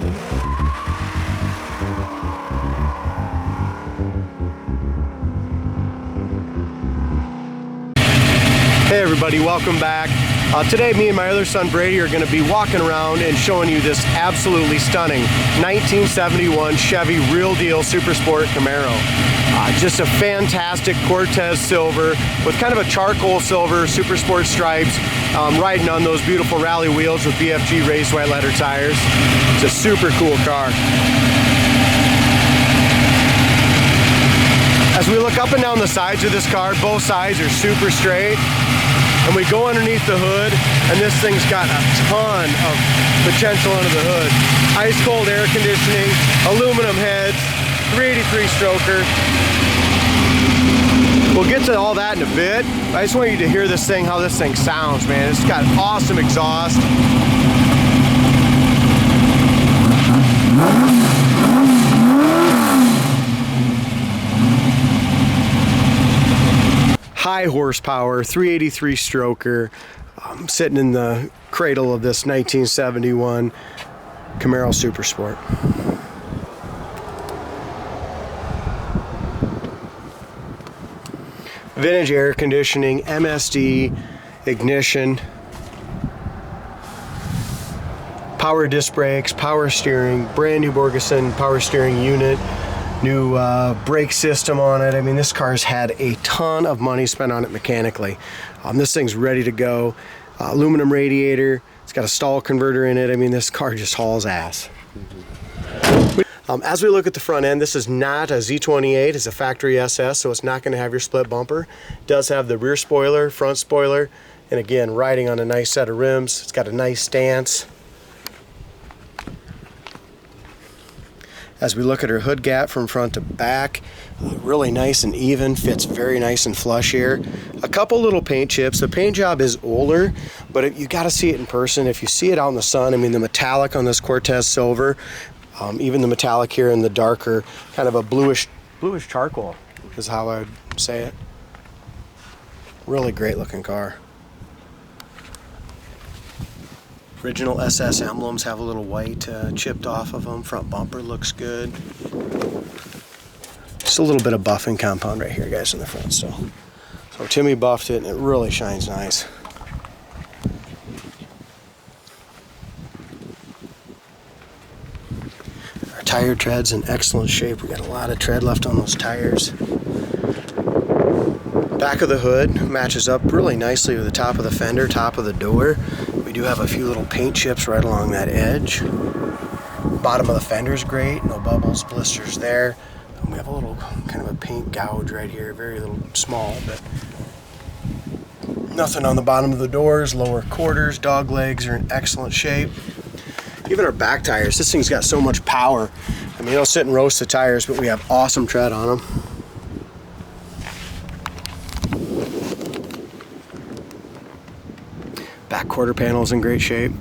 Hey everybody, welcome back. Today me and my other son Brady are going to be walking around and showing you this absolutely stunning 1971 Chevy Real Deal Super Sport Camaro. Just a fantastic Cortez silver with kind of a charcoal silver Super Sport stripes, riding on those beautiful rally wheels with BFG raised white letter tires. It's a super cool car. As we look up and down the sides of this car, both sides are super straight. And we go underneath the hood, and this thing's got a ton of potential under the hood. Ice cold air conditioning, aluminum heads, 383 stroker. We'll get to all that in a bit. I just want you to hear this thing, how this thing sounds, man. It's got awesome exhaust. High horsepower, 383 stroker, sitting in the cradle of this 1971 Camaro Super Sport. Vintage air conditioning, MSD, ignition, power disc brakes, power steering, brand new Borgeson power steering unit. New brake system on it. I mean, this car's had a ton of money spent on it mechanically. This thing's ready to go. Aluminum radiator. It's got a stall converter in it. I mean, this car just hauls ass. As we look at the front end, this is not a Z28. It's a factory SS, so it's not going to have your split bumper. It does have the rear spoiler, front spoiler, and again, riding on a nice set of rims. It's got a nice stance. As we look at her hood gap from front to back, really nice and even, fits very nice and flush here. A couple little paint chips. The paint job is older, but you got to see it in person. If you see it out in the sun, I mean, the metallic on this Cortez silver, even the metallic here in the darker, kind of a bluish charcoal is how I would say it. Really great looking car. Original SS emblems have a little white chipped off of them. Front bumper looks good. Just a little bit of buffing compound right here, guys, in the front still. So Timmy buffed it, and it really shines nice. Our tire tread's in excellent shape. We got a lot of tread left on those tires. Back of the hood matches up really nicely with the top of the fender, top of the door. We do have a few little paint chips right along that edge. Bottom of the fender's great, no bubbles, blisters there. And we have a little kind of a paint gouge right here, very little small, but nothing on the bottom of the doors. Lower quarters, dog legs are in excellent shape. Even our back tires, this thing's got so much power. I mean, it'll sit and roast the tires, but we have awesome tread on them. Back quarter panel's in great shape.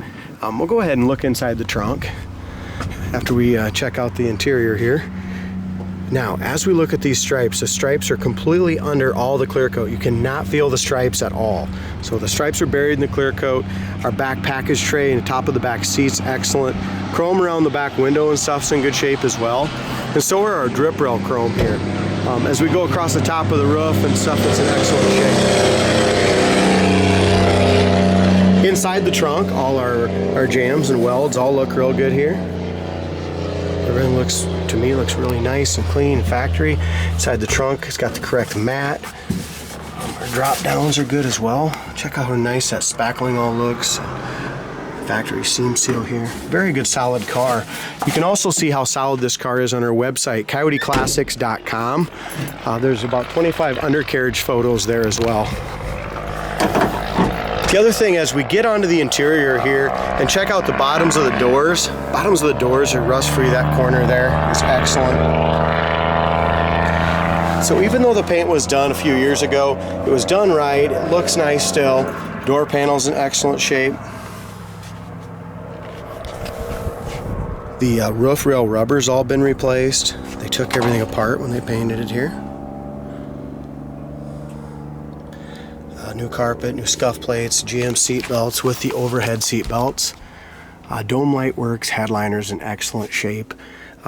We'll go ahead and look inside the trunk after we check out the interior here. Now, as we look at these stripes, the stripes are completely under all the clear coat. You cannot feel the stripes at all. So the stripes are buried in the clear coat. Our back package tray and the top of the back seat's excellent. Chrome around the back window and stuff's in good shape as well. And so are our drip rail chrome here. As we go across the top of the roof and stuff, it's in excellent shape. Inside the trunk, all our jams and welds all look real good here. Everything looks, to me, looks really nice and clean and factory. Inside the trunk, it's got the correct mat. Our drop downs are good as well. Check out how nice that spackling all looks. Factory seam seal here. Very good solid car. You can also see how solid this car is on our website, coyoteclassics.com. There's about 25 undercarriage photos there as well. The other thing, as we get onto the interior here and check out the bottoms of the doors are rust-free. That corner there is excellent. So even though the paint was done a few years ago, it was done right. It looks nice still. Door panel's in excellent shape. The roof rail rubber's all been replaced. They took everything apart when they painted it here. New carpet, new scuff plates, GM seat belts with the overhead seat belts. Dome light works, headliner's in excellent shape.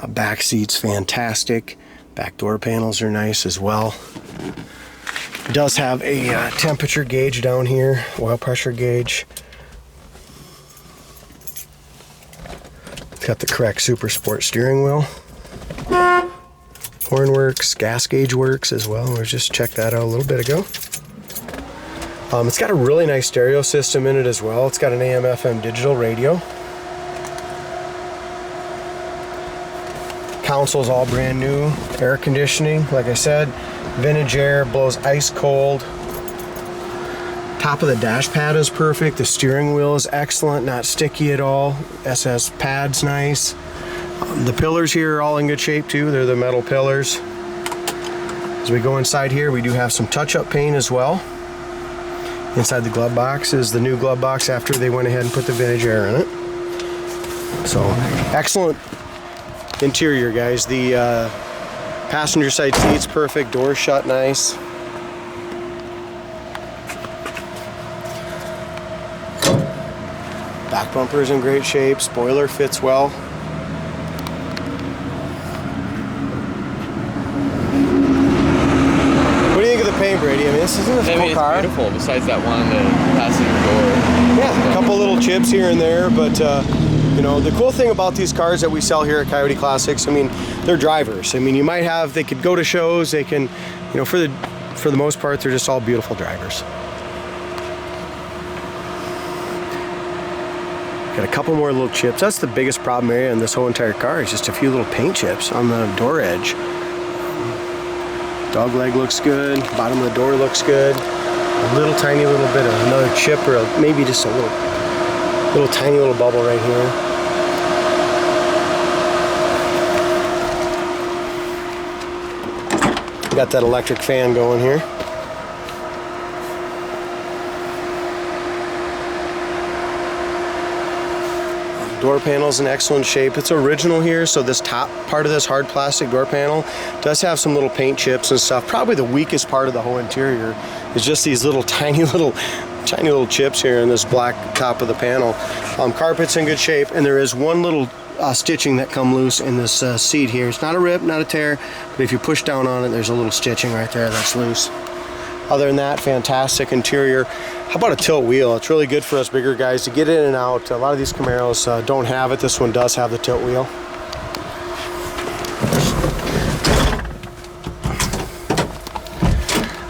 Back seat's fantastic. Back door panels are nice as well. It does have a temperature gauge down here, oil pressure gauge. It's got the correct Super Sport steering wheel. Horn works, gas gauge works as well. We just checked that out a little bit ago. It's got a really nice stereo system in it as well. It's got an AM/FM digital radio. Console's all brand new. Air conditioning, like I said, vintage air, blows ice cold. Top of the dash pad is perfect. The steering wheel is excellent, not sticky at all. SS pad's nice. The pillars here are all in good shape too. They're the metal pillars. As we go inside here, we do have some touch-up paint as well. Inside the glove box is the new glove box after they went ahead and put the vintage air in it. So, excellent interior, guys. The passenger side seats perfect, doors shut nice. Back bumper is in great shape. Spoiler fits well. What do you think of the paint, Brady? I mean, this isn't a cool car. It's beautiful. Besides that one on the passenger door. Yeah, a couple little chips here and there, but you know, the cool thing about these cars that we sell here at Coyote Classics, I mean, they're drivers. I mean, you might have, they could go to shows, they can, you know, for the most part, they're just all beautiful drivers. Got a couple more little chips. That's the biggest problem area in this whole entire car, is just a few little paint chips on the door edge. Dog leg looks good, bottom of the door looks good. A little tiny little bit of another chip, or maybe just a little tiny little bubble right here. Got that electric fan going here. Door panel's in excellent shape. It's original here, so this top part of this hard plastic door panel does have some little paint chips and stuff. Probably the weakest part of the whole interior is just these little tiny little chips here in this black top of the panel. Carpet's in good shape, and there is one little stitching that come loose in this seat here. It's not a rip, not a tear, but if you push down on it, there's a little stitching right there that's loose. Other than that, fantastic interior. How about a tilt wheel? It's really good for us bigger guys to get in and out. A lot of these Camaros don't have it. This one does have the tilt wheel.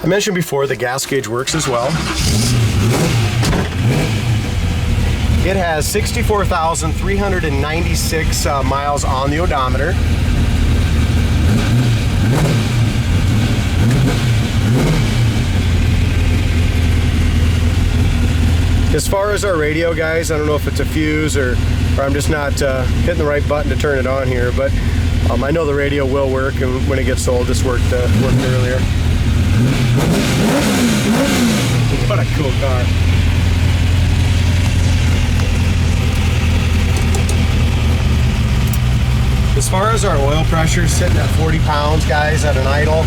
I mentioned before the gas gauge works as well. It has 64,396 miles on the odometer. As far as our radio, guys, I don't know if it's a fuse or I'm just not hitting the right button to turn it on here, but I know the radio will work, and when it gets sold, this worked earlier. What a cool car. As far as our oil pressure, sitting at 40 pounds, guys, at an idle.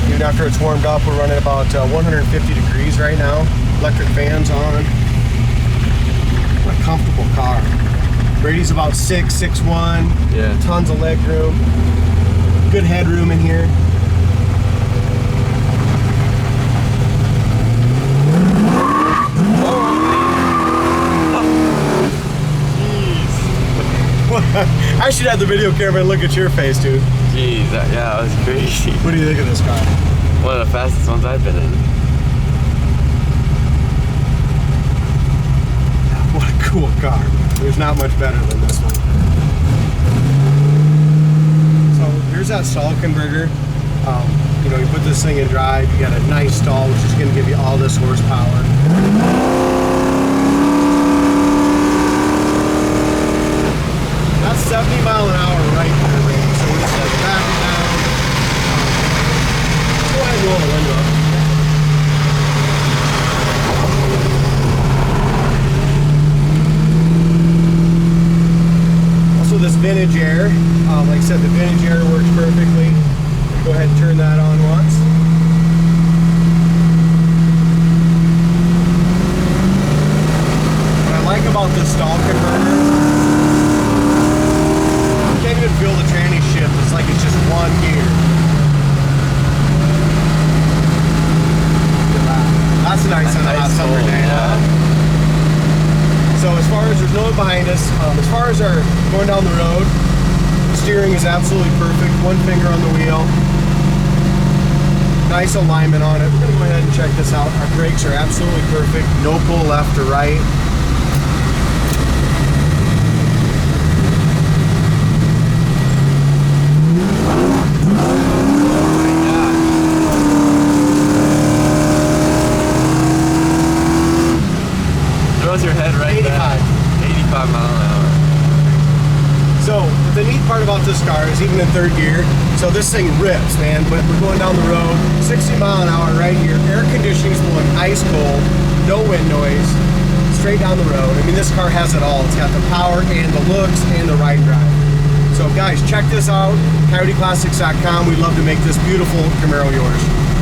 Even after it's warmed up, we're running about 150 degrees right now. Electric fans on. What a comfortable car. Brady's about 6'1". Yeah. Tons of leg room. Good headroom in here. I should have the video camera and look at your face, dude. Jeez, that was crazy. What do you think of this car? One of the fastest ones I've been in. What a cool car. There's not much better than this one. So here's that stall converter. You know, you put this thing in drive, you got a nice stall, which is going to give you all this horsepower. That's 70 mile an hour right there, Randy. So we just like back it down. Let's go ahead and roll the window up. Also this vintage air, like I said, the vintage air works perfectly. Go ahead and turn that on once. What I like about this stall converter down the road. Steering is absolutely perfect. One finger on the wheel. Nice alignment on it. We're gonna go ahead and check this out. Our brakes are absolutely perfect. No pull left or right. Throws your head right 85. back. 85 mile an hour. So the neat part about this car is even in third gear, so this thing rips, man, but we're going down the road, 60 mile an hour right here, air conditioning's blowing ice cold, no wind noise, straight down the road. I mean, this car has it all. It's got the power and the looks and the ride and drive. So guys, check this out, coyoteclassics.com. We'd love to make this beautiful Camaro yours.